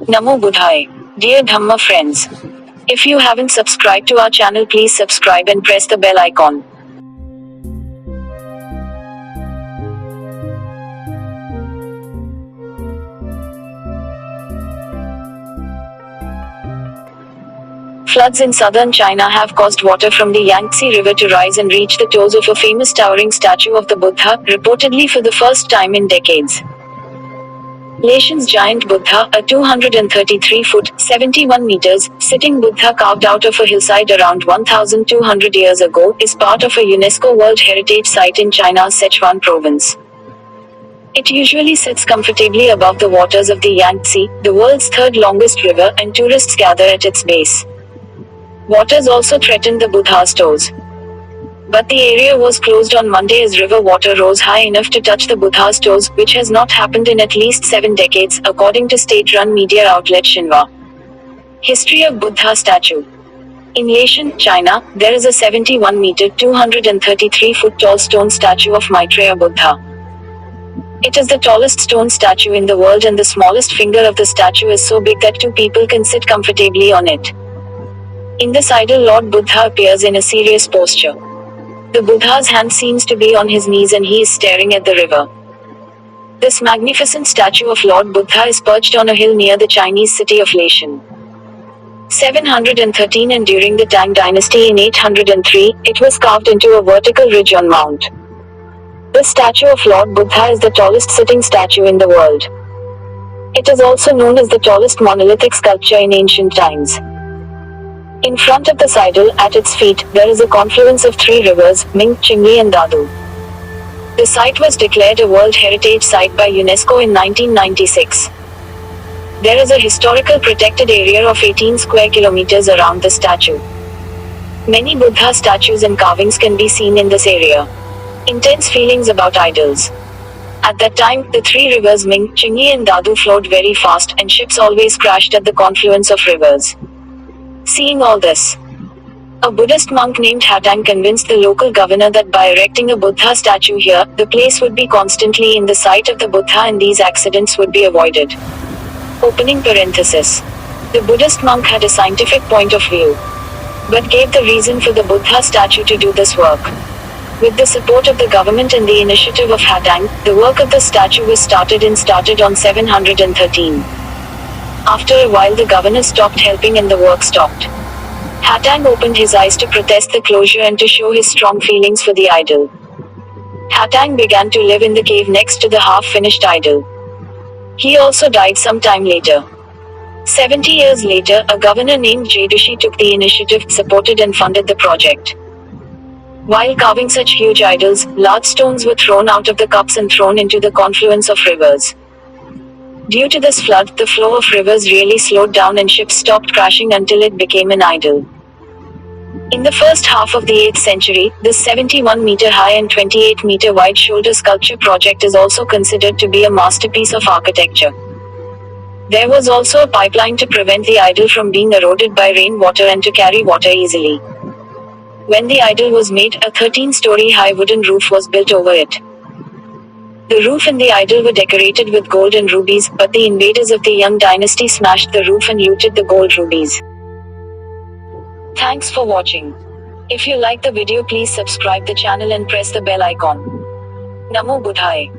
Namo Buddhaya. Dear Dhamma friends, if you haven't subscribed to our channel, please subscribe and press the bell icon. Floods in southern China have caused water from the Yangtze River to rise and reach the toes of a famous towering statue of the Buddha, reportedly for the first time in decades. Leshan Giant Buddha, a 233-foot (71 meters) sitting Buddha carved out of a hillside around 1,200 years ago, is part of a UNESCO World Heritage Site in China's Sichuan province. It usually sits comfortably above the waters of the Yangtze, the world's third longest river, and tourists gather at its base. Waters also threatened the Buddha's toes. But the area was closed on Monday as river water rose high enough to touch the Buddha's toes, which has not happened in at least 7 decades, according to state-run media outlet Xinhua. History of Buddha statue. In Leshan, China, there is a 71-meter (233-foot) tall stone statue of Maitreya Buddha. It is the tallest stone statue in the world, and the smallest finger of the statue is so big that 2 people can sit comfortably on it. In this idol, Lord Buddha appears in a serious posture. The Buddha's hand seems to be on his knees and he is staring at the river. This magnificent statue of Lord Buddha is perched on a hill near the Chinese city of Leshan. 713 and during the Tang dynasty in 803, it was carved into a vertical ridge on Mount. The statue of Lord Buddha is the tallest sitting statue in the world. It is also known as the tallest monolithic sculpture in ancient times. In front of this idol, at its feet, there is a confluence of 3 rivers, Ming, Qingli and Dadu. The site was declared a World Heritage Site by UNESCO in 1996. There is a historical protected area of 18 square kilometers around the statue. Many Buddha statues and carvings can be seen in this area. Intense feelings about idols. At that time, the 3 rivers Ming, Qingli and Dadu flowed very fast, and ships always crashed at the confluence of rivers. Seeing all this, a Buddhist monk named Hatang convinced the local governor that by erecting a Buddha statue here, the place would be constantly in the sight of the Buddha and these accidents would be avoided. Opening parenthesis. The Buddhist monk had a scientific point of view, but gave the reason for the Buddha statue to do this work. With the support of the government and the initiative of Hatang, the work of the statue was started on 713. After a while the governor stopped helping and the work stopped. Hatang opened his eyes to protest the closure and to show his strong feelings for the idol. Hatang began to live in the cave next to the half-finished idol. He also died some time later. 70 years later, a governor named Jadushi took the initiative, supported and funded the project. While carving such huge idols, large stones were thrown out of the cups and thrown into the confluence of rivers. Due to this flood, the flow of rivers really slowed down and ships stopped crashing until it became an idol. In the first half of the 8th century, this 71-meter high and 28-meter wide shoulder sculpture project is also considered to be a masterpiece of architecture. There was also a pipeline to prevent the idol from being eroded by rainwater and to carry water easily. When the idol was made, a 13-story high wooden roof was built over it. The roof and the idol were decorated with gold and rubies, but the invaders of the Yang dynasty smashed the roof and looted the gold rubies. Thanks for watching. If you like the video, please subscribe the channel and press the bell icon. Namo Buddhaya.